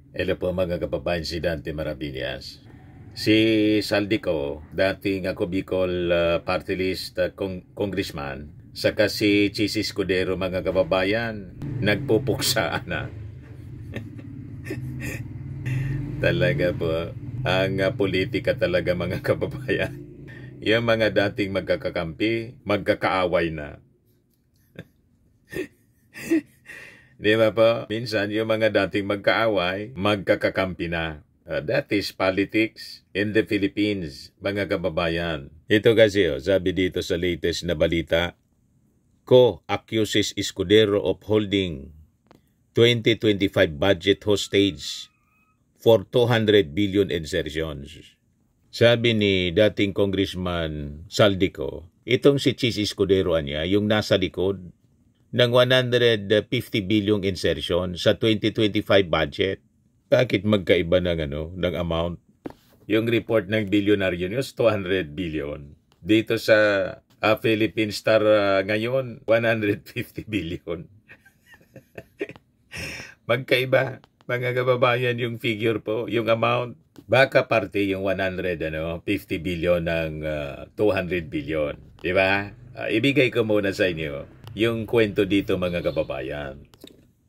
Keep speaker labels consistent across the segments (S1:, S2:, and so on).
S1: Hello po mga kababayan, si Dante Maravillas. Si Saldico, dating ako Bicol Party List congressman, saka si Chis Escudero mga kababayan, nagpupuksaan na. Talaga po, ang politika talaga mga kababayan. Yung mga dating magkakakampi, magkakaaway na. Di ba po? Minsan yung mga dating magkaaway, magkakakampi na. That is politics in the Philippines, mga kababayan. Ito kasi, sabi dito sa latest na balita, Co accuses Escudero of holding 2025 budget hostage for 200 billion insertions. Sabi ni dating Congressman Saldico, itong si Chis Escudero niya, yung nasa likod ng 150 billion insertion sa 2025 budget. Bakit magkaiba ng amount? Yung report ng Billionaire News, 200 billion. Dito sa Philippine Star ngayon, 150 billion. Magkaiba, mga kababayan, yung figure po, yung amount. Baka parte yung 50 billion ng 200 billion. Diba? Ibigay ko muna sa inyo yung kwento dito mga kababayan.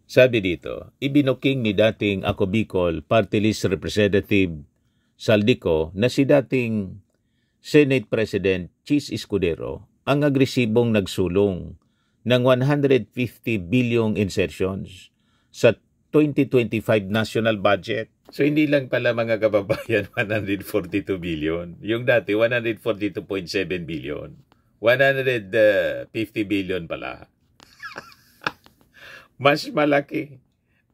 S1: Sabi dito, ibinuking ni dating Ako Bicol Party List Representative Saldico na si dating Senate President Chis Escudero ang agresibong nagsulong ng 150 billion insertions sa 2025 national budget. So hindi lang pala mga kababayan 142 billion. Yung dati 142.7 billion. 150 billion pala. Mas malaki,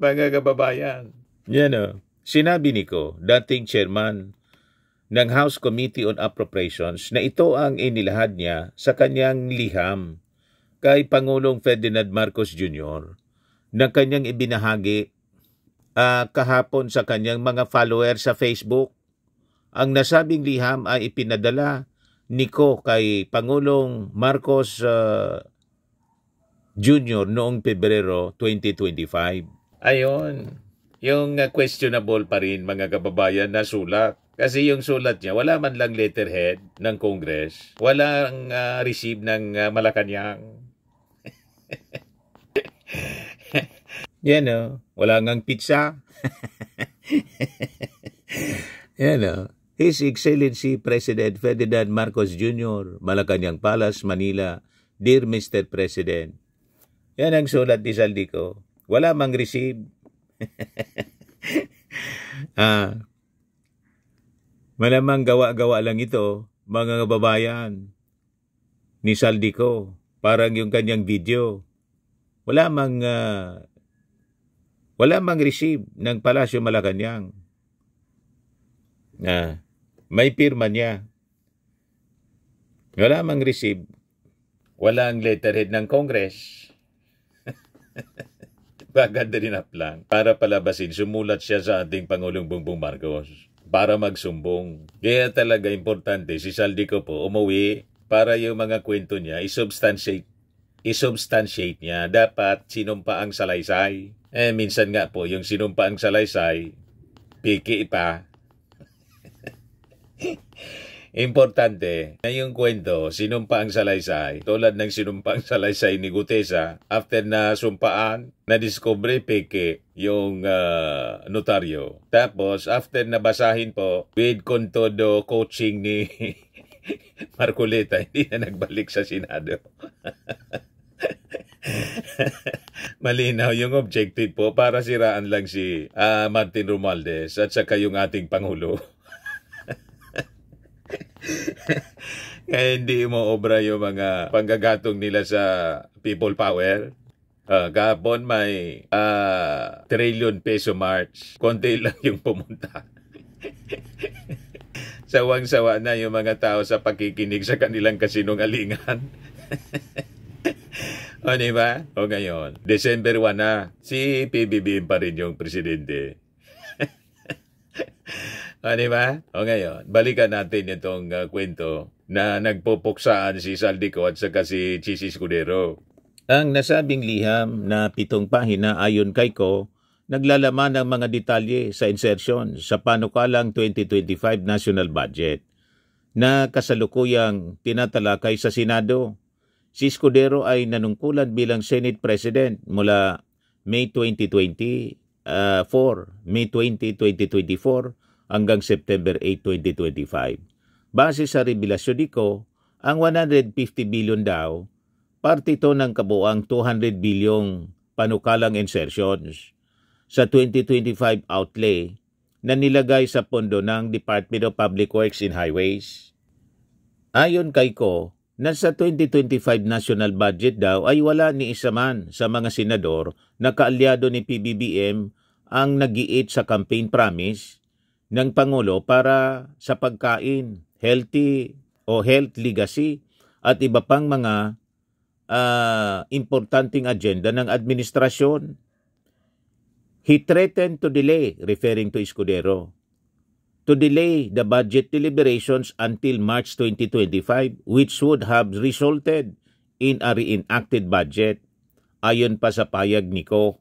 S1: mga kababayan. Yan o. Sinabi ni Ko, dating chairman ng House Committee on Appropriations, na ito ang inilahad niya sa kanyang liham kay Pangulong Ferdinand Marcos Jr. na kanyang ibinahagi kahapon sa kanyang mga followers sa Facebook. Ang nasabing liham ay ipinadala ni Ko kay Pangulong Marcos Junior noong Pebrero 2025. Ayon, yung questionable pa rin mga kababayan na sulat. Kasi yung sulat niya, wala man lang letterhead ng Congress. Walang receive ng Malacanang. Yan o, wala ngang pizza. Yan o. His Excellency President Ferdinand Marcos Jr., Malacanang Palace, Manila. Dear Mr. President, yan ang sulat ni Saldico. Wala mang receive. Malamang gawa-gawa lang ito, mga kababayan, ni Saldico. Parang yung kanyang video. Wala mang receive ng Palasyo Malacanang. May pirma niya. Wala mang receive. Walang letterhead ng Congress. Bagad rin lang. Para palabasin, sumulat siya sa ating Pangulong Bongbong Marcos para magsumbong. Kaya talaga importante si Saldico po umuwi para yung mga kwento niya i-substantiate niya. Dapat sinumpa ang salaysay. Minsan nga po, yung sinumpa ang salaysay, piki pa. Importante na yung kwento, sinumpa ang salaysay. Tulad ng sinumpa ang salaysay ni Gutesa, after na sumpaan, na-discover peke yung notaryo. Tapos, after nabasahin po, with contodo coaching ni Marcoleta, hindi na nagbalik sa Senado. Malinaw yung objective po para siraan lang si Martin Romualdez at saka yung ating Pangulo. Kaya hindi mo obra yung mga panggagatong nila sa people power. Kahapon may trillion peso march. Konti lang yung pumunta. Sawang-sawa na yung mga tao sa pakikinig sa kanilang kasinungalingan. O diba? O ngayon, December 1 na, si PBBM pa rin yung presidente. Diba? O ngayon, balikan natin itong kwento na nagpupuksaan si Saldico at saka si Chis Escudero. Ang nasabing liham na 7 pahina ayon kay Ko naglalaman ng mga detalye sa insertion sa panukalang 2025 National Budget na kasalukuyang tinatalakay sa Senado. Si Escudero ay nanungkulan bilang Senate President mula May 2024 hanggang September 8, 2025. Base sa revelasyon nito, ang 150 billion daw, parte ito ng kabuang 200 bilyong panukalang insertions sa 2025 outlay na nilagay sa pondo ng Department of Public Works and Highways. Ayon kay Ko, na sa 2025 national budget daw ay wala ni isa man sa mga senador na kaalyado ni PBBM ang nag-iit sa campaign promise ng Pangulo para sa pagkain, healthy o health legacy at iba pang mga importanteng agenda ng administrasyon. He threatened to delay, referring to Escudero, to delay the budget deliberations until March 2025, which would have resulted in a reenacted budget, ayon pa sa payag ni Ko.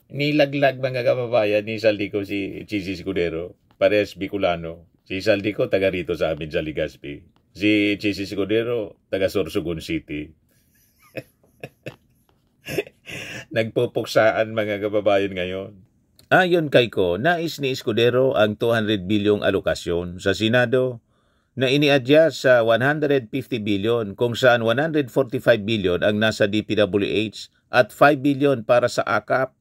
S1: Nilaglag mga kababayan ni Saldico si Chisi Escudero, parehas Bicolano. Si Saldico taga rito sa amin sa Legazpi. Si Chisi Escudero taga Sorsogon City. Nagpupuksaan mga kababayan ngayon. Ayon kay Ko, nais ni Escudero ang 200 bilyong alokasyon sa Senado na ini-adjust sa 150 bilyon kung saan 145 bilyon ang nasa DPWH at 5 bilyon para sa AKAP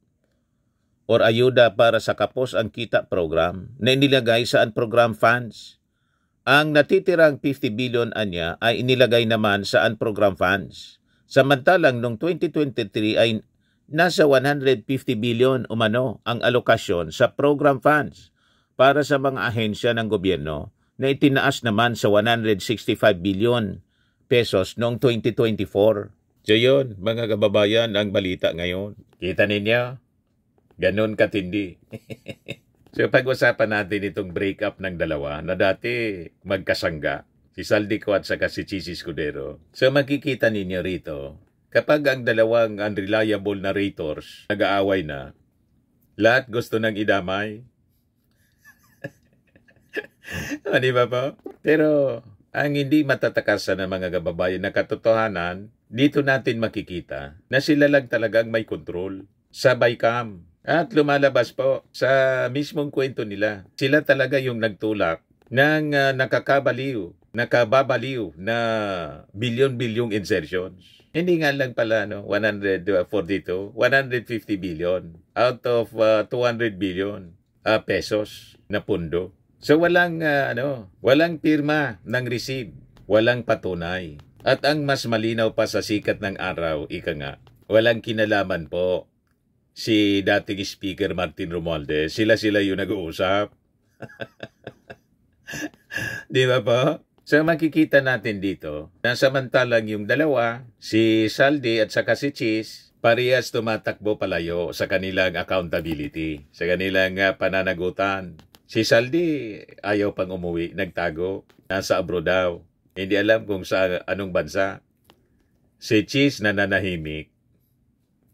S1: or ayuda para sa kapos ang kita program na inilagay sa unprogram funds. Ang natitirang 50 bilyon anya ay inilagay naman sa unprogram funds. Samantalang noong 2023 ay nasa 150 bilyon umano ang alokasyon sa program funds para sa mga ahensya ng gobyerno na itinaas naman sa 165 bilyon pesos noong 2024. So yun, mga kababayan, ang balita ngayon. Kita ninyo? Ganon katindi. So pag-usapan natin itong breakup ng dalawa na dati magkasangga, si Saldico at saka si Chisi Escudero. So makikita ninyo rito, kapag ang dalawang unreliable narrators nag-aaway na, lahat gusto nang idamay. Di ba po? Pero ang hindi matatakasan ng mga kababayan na katotohanan, dito natin makikita na sila lang talagang may control sa BICAM. At lumalabas po sa mismong kwento nila, sila talaga yung nagtulak ng nakababaliw na bilyon-bilyong insertions. Hindi nga lang pala 150 billion out of 200 billion pesos na pundo. So walang pirma ng receipt, walang patunay. At ang mas malinaw pa sa sikat ng araw, ika nga, walang kinalaman po si dating Speaker Martin Romualdez. Sila yung nag-uusap. Di ba po? So makikita natin dito na samantalang yung dalawa, si Saldi at saka si Chis, parehas tumatakbo palayo sa kanilang accountability, sa kanilang pananagutan. Si Saldi ayaw pang umuwi, nagtago, nasa abroad daw. Hindi alam kung sa anong bansa. Si Chis nananahimik.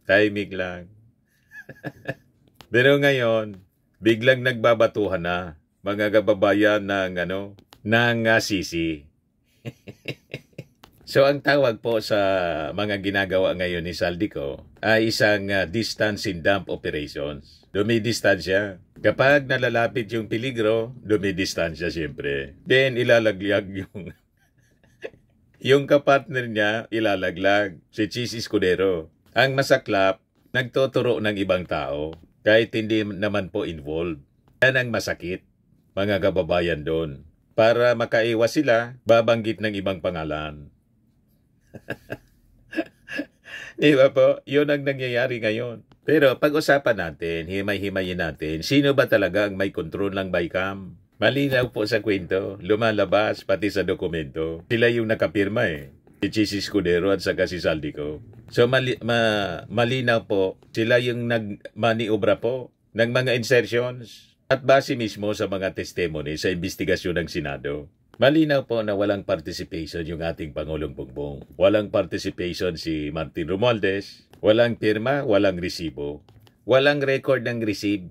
S1: Tahimik lang. Pero ngayon, biglang nagbabatuhan na mga kababayan ng sisi. So ang tawag po sa mga ginagawa ngayon ni Saldico ay isang distance and dump operations. Dumidistansya. Kapag nalalapit yung peligro, dumidistansya siyempre. Then ilalaglag yung kapartner niya, ilalaglag si Chis Escudero. Ang masaklap, nagtuturo ng ibang tao kahit hindi naman po involved. Yan ang masakit, mga kababayan doon. Para makaiwas sila, babanggit ng ibang pangalan. Di ba po? Yun ang nangyayari ngayon. Pero pag-usapan natin, himay-himayin natin, sino ba talaga ang may kontrol ng BICAM? Malinaw po sa kwento, lumalabas pati sa dokumento. Sila yung nakapirma si Chis Escudero at saka si Saldico. So malinaw po, sila yung nagmaniobra po ng mga insertions at base mismo sa mga testimony sa investigasyon ng Senado. Malinaw po na walang participation yung ating Pangulong Bongbong. Walang participation si Martin Romualdez, walang pirma, walang resibo. walang record ng receive.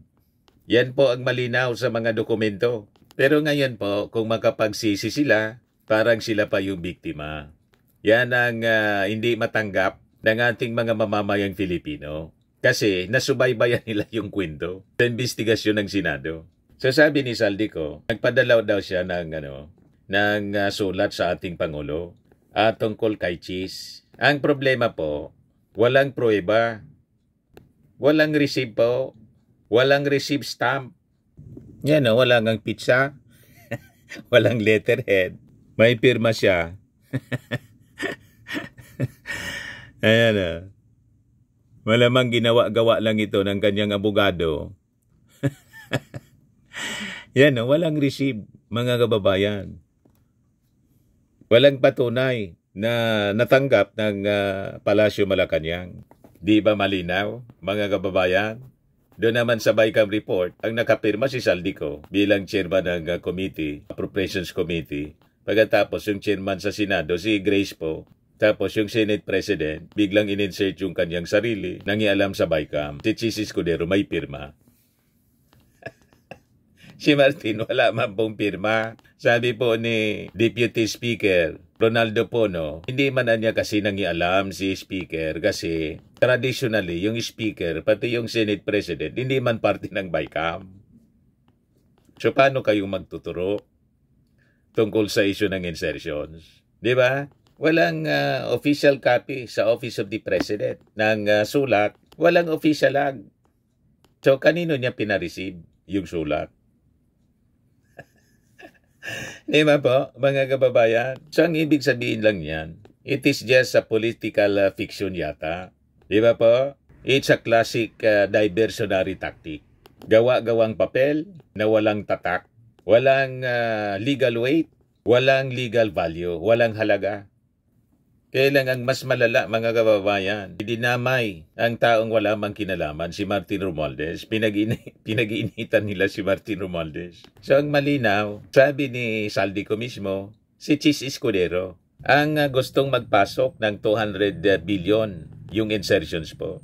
S1: Yan po ang malinaw sa mga dokumento. Pero ngayon po, kung makapagsisi sila, parang sila pa yung biktima. Yan ang hindi matanggap ng ating mga mamamayang Filipino. Kasi nasubaybayan nila yung kwento sa investigasyon ng Senado. So sabi ni Saldico, nagpadalaw daw siya ng sulat sa ating Pangulo tungkol kay Cheese. Ang problema po, walang pruweba, walang receipt po, walang receipt stamp. Yan walang ang pizza, walang letterhead, may pirma siya. Ayan malamang ginawa-gawa lang ito ng kanyang abogado. Yan walang receipt, mga kababayan. Walang patunay na natanggap ng Palasyo Malacanang. Di ba malinaw, mga kababayan? Doon naman sa BICAM report, ang nakapirma si Saldico bilang chairman ng Appropriations Committee. Pagkatapos yung chairman sa Senado, si Grace po. Tapos yung Senate President, biglang in-insert yung kanyang sarili, nangialam sa BICAM. Si Cheese Escudero may pirma. Si Martin wala man pong pirma. Sabi po ni Deputy Speaker Ronaldo Pono, hindi man niya kasi nangialam si Speaker kasi traditionally yung Speaker, pati yung Senate President, hindi man parte ng BICAM. So paano kayong magtuturo tungkol sa issue ng insertions? Di ba? Walang official copy sa Office of the President ng sulat. Walang official lag. So, kanino niya pinareceive yung sulat? Di ba po, mga kababayan? So, ang ibig sabihin lang yan, it is just a political fiction yata. Di ba po? It's a classic diversionary tactic. Gawa-gawang papel na walang tatak, walang legal weight, walang legal value, walang halaga. Kailang ang mas malala, mga kababayan, dinamay ang taong wala mang kinalaman, si Martin Romualdez. Pinag-iinitan nila si Martin Romualdez. So ang malinaw, sabi ni Saldico mismo, si Cheese Escudero, ang gustong magpasok ng 200 billion yung insertions po.